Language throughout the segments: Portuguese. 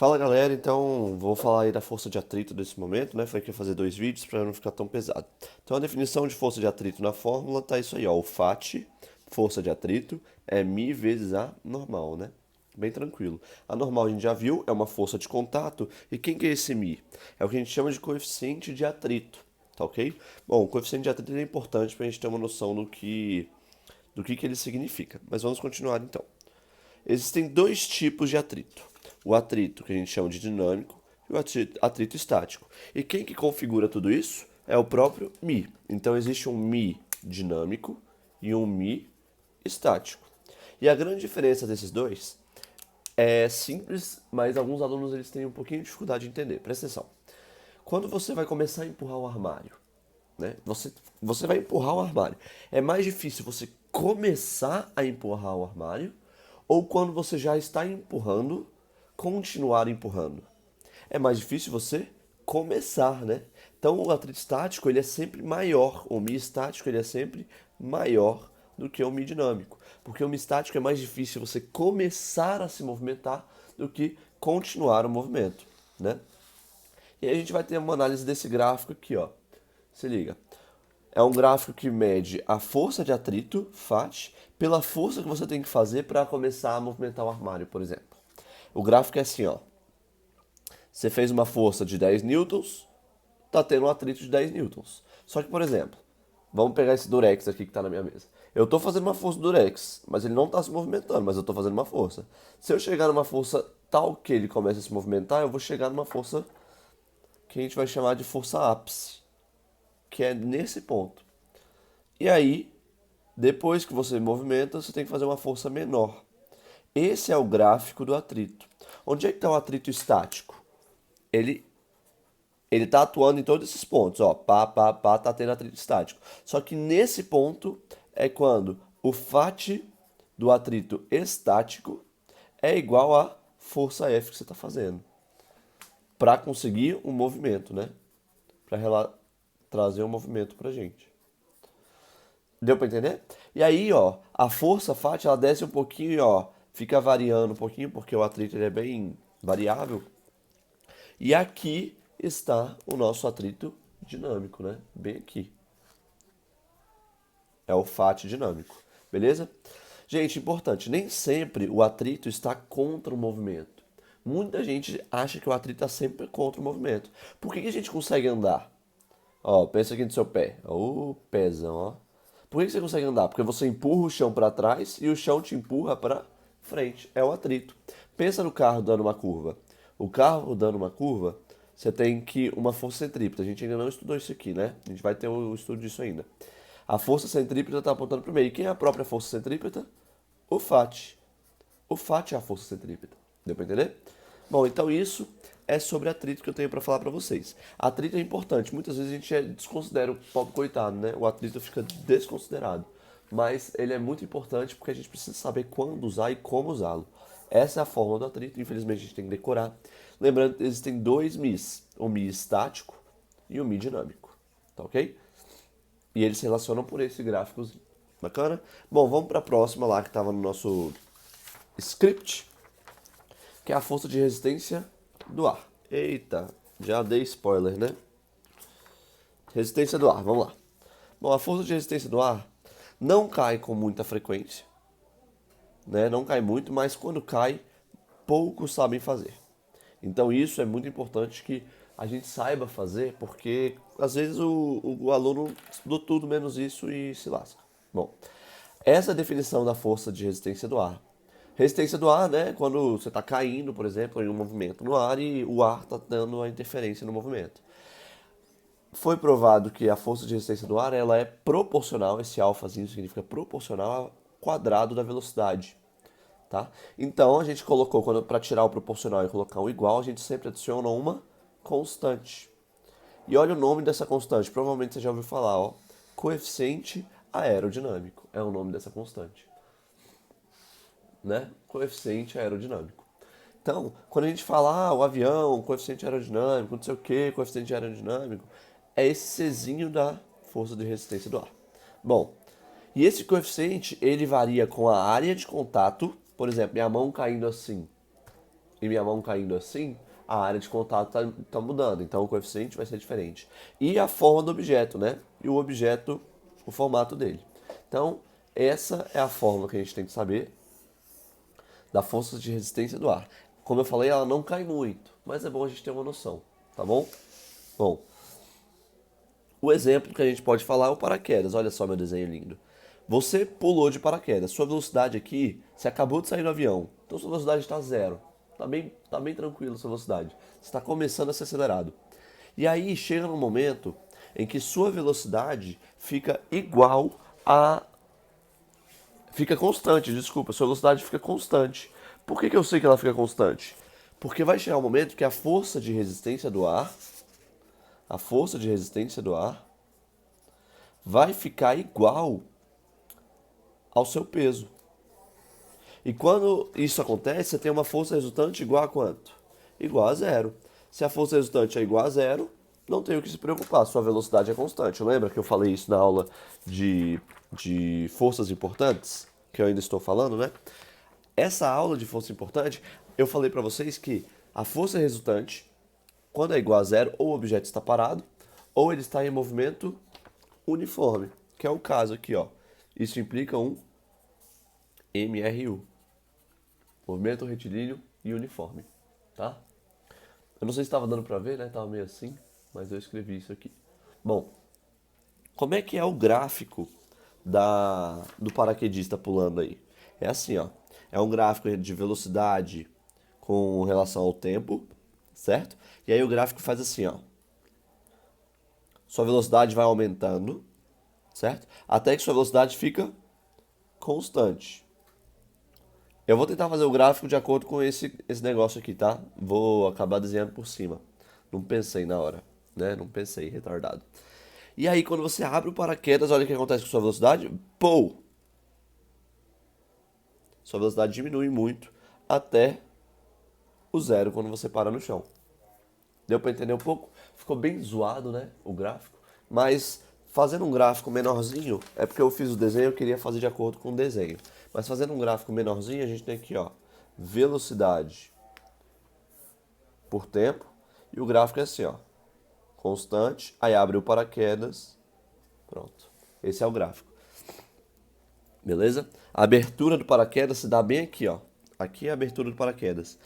Fala galera, então vou falar aí da força de atrito nesse momento, né? Falei que ia fazer dois vídeos para não ficar tão pesado. Então a definição de força de atrito na fórmula tá isso aí, ó. O Fat, força de atrito, é μ vezes a normal, né? Bem tranquilo. A normal a gente já viu, é uma força de contato. E quem que é esse μ? É o que a gente chama de coeficiente de atrito, tá ok? Bom, o coeficiente de atrito é importante para a gente ter uma noção do que ele significa. Mas vamos continuar então. Existem dois tipos de atrito. O atrito, que a gente chama de dinâmico, e o atrito estático. E quem que configura tudo isso? É o próprio μ. Então existe um μ dinâmico e um μ estático. E a grande diferença desses dois é simples, mas alguns alunos eles têm um pouquinho de dificuldade de entender. Presta atenção. Quando você vai começar a empurrar o armário, né? Você vai empurrar o armário. É mais difícil você começar a empurrar o armário ou quando você já está empurrando, continuar empurrando. É mais difícil você começar, né? Então o atrito estático ele é sempre maior, o mi estático ele é sempre maior do que o mi dinâmico, porque o mi estático é mais difícil você começar a se movimentar do que continuar o movimento, né? E aí a gente vai ter uma análise desse gráfico aqui, ó. Se liga. É um gráfico que mede a força de atrito, Fat, pela força que você tem que fazer para começar a movimentar o armário, por exemplo. O gráfico é assim, ó. Você fez uma força de 10 newtons, tá tendo um atrito de 10 newtons. Só que, por exemplo, vamos pegar esse durex aqui que tá na minha mesa. Eu tô fazendo uma força do durex, mas ele não tá se movimentando, mas eu tô fazendo uma força. Se eu chegar numa força tal que ele comece a se movimentar, eu vou chegar numa força que a gente vai chamar de força ápice, que é nesse ponto. E aí, depois que você movimenta, você tem que fazer uma força menor. Esse é o gráfico do atrito. Onde é que está o atrito estático? Ele ele está atuando em todos esses pontos, ó, pá, tá tendo atrito estático. Só que nesse ponto é quando o Fat do atrito estático é igual à força F que você está fazendo para conseguir um movimento, né? Para trazer um movimento para gente. Deu para entender? E aí, ó, a força Fat ela desce um pouquinho, ó, fica variando um pouquinho porque o atrito ele é bem variável. E aqui está o nosso atrito dinâmico, né? Bem aqui. É o Fat dinâmico, beleza? Gente, importante, nem sempre o atrito está contra o movimento. Muita gente acha que o atrito está sempre contra o movimento. Por que a gente consegue andar? Ó, pensa aqui no seu pé. Ô, pezão, ó. Por que você consegue andar? Porque você empurra o chão para trás e o chão te empurra para frente. É o atrito. Pensa no carro dando uma curva. O carro dando uma curva, você tem que uma força centrípeta. A gente ainda não estudou isso aqui, né? A gente vai ter o estudo disso ainda. A força centrípeta está apontando para o meio. E quem é a própria força centrípeta? O Fat. O Fat é a força centrípeta. Deu para entender? Bom, então isso é sobre atrito que eu tenho para falar para vocês. Atrito é importante. Muitas vezes a gente desconsidera o pobre coitado, né? O atrito fica desconsiderado. Mas ele é muito importante porque a gente precisa saber quando usar e como usá-lo. Essa é a fórmula do atrito. Infelizmente a gente tem que decorar. Lembrando que existem dois MIs. O Mi estático e o Mi dinâmico. Tá ok? E eles se relacionam por esse gráfico. Bacana? Bom, vamos para a próxima lá que estava no nosso script, que é a força de resistência do ar. Eita, já dei spoiler, né? Resistência do ar, vamos lá. Bom, a força de resistência do ar não cai com muita frequência, né? Não cai muito, mas quando cai, poucos sabem fazer. Então isso é muito importante que a gente saiba fazer, porque às vezes o aluno estudou tudo menos isso e se lasca. Bom, essa é a definição da força de resistência do ar. Resistência do ar, né? Quando você está caindo, por exemplo, em um movimento no ar e o ar está dando a interferência no movimento. Foi provado que a força de resistência do ar ela é proporcional, esse alfazinho significa proporcional ao quadrado da velocidade. Tá? Então a gente colocou, para tirar o proporcional e colocar o igual, a gente sempre adiciona uma constante. E olha o nome dessa constante, provavelmente você já ouviu falar, ó. Coeficiente aerodinâmico é o nome dessa constante, né? Coeficiente aerodinâmico. Então, quando a gente fala, o avião, coeficiente aerodinâmico, não sei o que, coeficiente aerodinâmico, é esse Czinho da força de resistência do ar. Bom, e esse coeficiente, ele varia com a área de contato, por exemplo, minha mão caindo assim, e minha mão caindo assim, a área de contato tá mudando, então o coeficiente vai ser diferente. E a forma do objeto, né? E o objeto, o formato dele. Então, essa é a fórmula que a gente tem que saber da força de resistência do ar. Como eu falei, ela não cai muito, mas é bom a gente ter uma noção, tá bom? Bom, o exemplo que a gente pode falar é o paraquedas. Olha só meu desenho lindo. Você pulou de paraquedas. Sua velocidade aqui, você acabou de sair do avião. Então sua velocidade está zero. Tá bem tranquilo a sua velocidade. Você está começando a ser acelerado. E aí chega num momento em que sua velocidade fica igual a... Fica constante, desculpa. Sua velocidade fica constante. Por que eu sei que ela fica constante? Porque vai chegar um momento que a força de resistência do ar... A força de resistência do ar vai ficar igual ao seu peso. E quando isso acontece, você tem uma força resultante igual a quanto? Igual a zero. Se a força resultante é igual a zero, não tem o que se preocupar, sua velocidade é constante. Lembra que eu falei isso na aula de forças importantes? Que eu ainda estou falando, né? Essa aula de força importante, eu falei para vocês que a força resultante, quando é igual a zero, ou o objeto está parado, ou ele está em movimento uniforme, que é o caso aqui, ó. Isso implica um MRU, movimento retilíneo e uniforme, tá? Eu não sei se estava dando para ver, né? Tava meio assim, mas eu escrevi isso aqui. Bom, como é que é o gráfico do paraquedista pulando aí? É assim, ó. É um gráfico de velocidade com relação ao tempo, certo? E aí o gráfico faz assim, ó. Sua velocidade vai aumentando, certo? Até que sua velocidade fica constante. Eu vou tentar fazer o gráfico de acordo com esse negócio aqui, tá? Vou acabar desenhando por cima. Não pensei na hora, né? Não pensei, retardado. E aí, quando você abre o paraquedas, olha o que acontece com sua velocidade. Pô! Sua velocidade diminui muito até o zero quando você para no chão. Deu para entender um pouco? Ficou bem zoado, né? O gráfico. Mas fazendo um gráfico menorzinho, é porque eu fiz o desenho, eu queria fazer de acordo com o desenho. Mas fazendo um gráfico menorzinho, a gente tem aqui, ó, velocidade por tempo. E o gráfico é assim, ó, constante. Aí abre o paraquedas. Pronto. Esse é o gráfico. Beleza? A abertura do paraquedas se dá bem aqui, ó. Aqui é a abertura do paraquedas.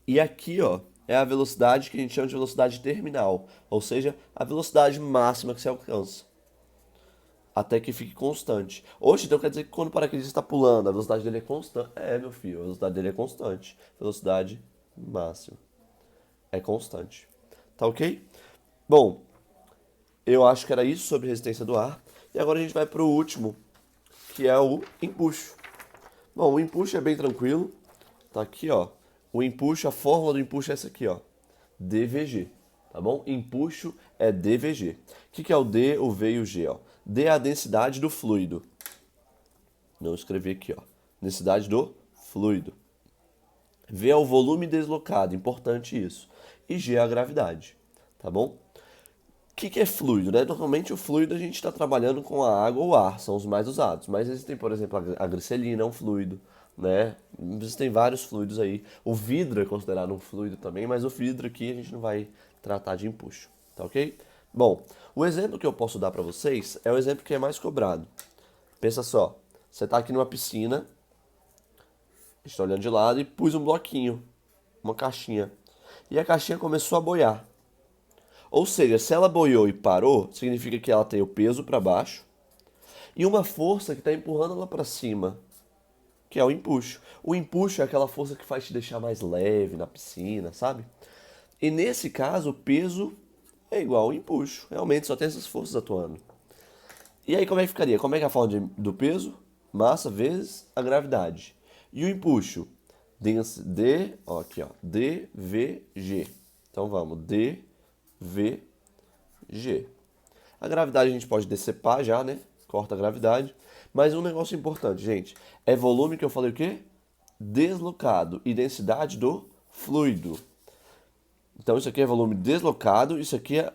E aqui, ó, é a velocidade que a gente chama de velocidade terminal, ou seja, a velocidade máxima que você alcança, até que fique constante. Oxe, então quer dizer que quando o paraquedista está pulando, a velocidade dele é constante? É, meu filho, a velocidade dele é constante. Velocidade máxima é constante. Tá ok? Bom, eu acho que era isso sobre resistência do ar. E agora a gente vai para o último, que é o empuxo. Bom, o empuxo é bem tranquilo. Tá aqui, ó. O empuxo, a fórmula do empuxo é essa aqui, ó. DVG, tá bom? Empuxo é DVG. O que é o D, o V e o G, ó? D é a densidade do fluido. Não escrevi aqui, ó. Densidade do fluido. V é o volume deslocado, importante isso. E G é a gravidade, tá bom? O que é fluido, né? Normalmente o fluido a gente está trabalhando com a água ou o ar, são os mais usados. Mas existem, por exemplo, a glicerina é um fluido, né? Existem vários fluidos aí. O vidro é considerado um fluido também, mas o vidro aqui a gente não vai tratar de empuxo, tá ok? Bom, o exemplo que eu posso dar para vocês é o exemplo que é mais cobrado. Pensa só, você está aqui numa piscina, está olhando de lado e pus um bloquinho, uma caixinha. E a caixinha começou a boiar. Ou seja, se ela boiou e parou, significa que ela tem o peso para baixo e uma força que está empurrando ela para cima, que é o empuxo. O empuxo é aquela força que faz te deixar mais leve na piscina, sabe? E nesse caso, o peso é igual ao empuxo. Realmente só tem essas forças atuando. E aí como é que ficaria? Como é que é a forma do peso? Massa vezes a gravidade. E o empuxo? Ó, aqui, ó, dVg. Então vamos, dVg. A gravidade a gente pode decepar já, né? Corta a gravidade. Mas um negócio importante, gente, é volume que eu falei o quê? Deslocado e densidade do fluido. Então isso aqui é volume deslocado, isso aqui é,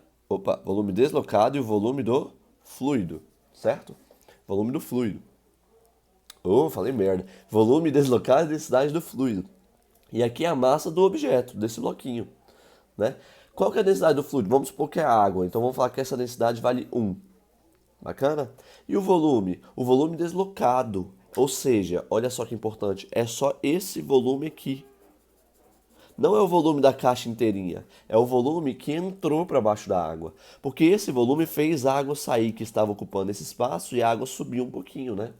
volume deslocado e o volume do fluido, certo? Volume do fluido. Oh, falei merda. Volume deslocado e densidade do fluido. E aqui é a massa do objeto, desse bloquinho, né? Qual que é a densidade do fluido? Vamos supor que é água, então vamos falar que essa densidade vale 1. Bacana? E o volume? O volume deslocado. Ou seja, olha só que importante, é só esse volume aqui. Não é o volume da caixa inteirinha, é o volume que entrou para baixo da água. Porque esse volume fez a água sair, que estava ocupando esse espaço, e a água subiu um pouquinho, né?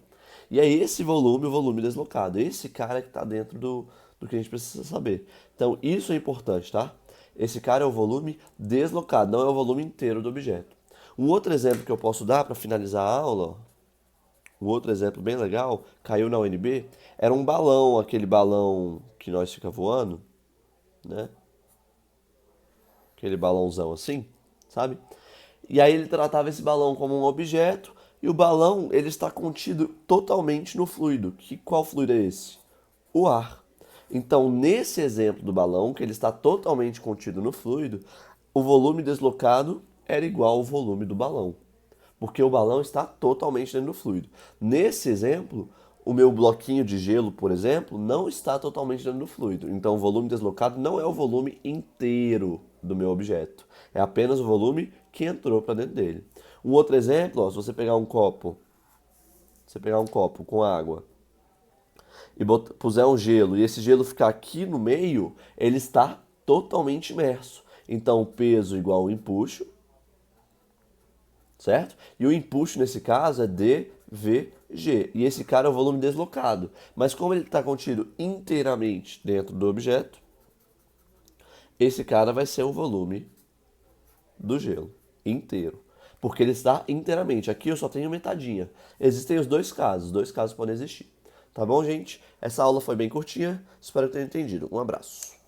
E é esse volume, o volume deslocado. Esse cara que está dentro do que a gente precisa saber. Então, isso é importante, tá? Esse cara é o volume deslocado, não é o volume inteiro do objeto. Um outro exemplo que eu posso dar para finalizar a aula, ó, um outro exemplo bem legal, caiu na UNB, era um balão, aquele balão que nós fica voando, né? Aquele balãozão assim, sabe? E aí ele tratava esse balão como um objeto, e o balão ele está contido totalmente no fluido. Qual fluido é esse? O ar. Então, nesse exemplo do balão, que ele está totalmente contido no fluido, o volume deslocado era igual ao volume do balão, porque o balão está totalmente dentro do fluido. Nesse exemplo, o meu bloquinho de gelo, por exemplo, não está totalmente dentro do fluido. Então, o volume deslocado não é o volume inteiro do meu objeto. É apenas o volume que entrou para dentro dele. Um outro exemplo, ó, se você pegar um copo, com água e puser um gelo e esse gelo ficar aqui no meio, ele está totalmente imerso. Então, o peso igual ao empuxo, certo? E o empuxo nesse caso é dVg. E esse cara é o volume deslocado. Mas como ele está contido inteiramente dentro do objeto, esse cara vai ser o volume do gelo inteiro. Porque ele está inteiramente. Aqui eu só tenho metadinha. Existem os dois casos podem existir. Tá bom, gente? Essa aula foi bem curtinha. Espero que tenham entendido. Um abraço.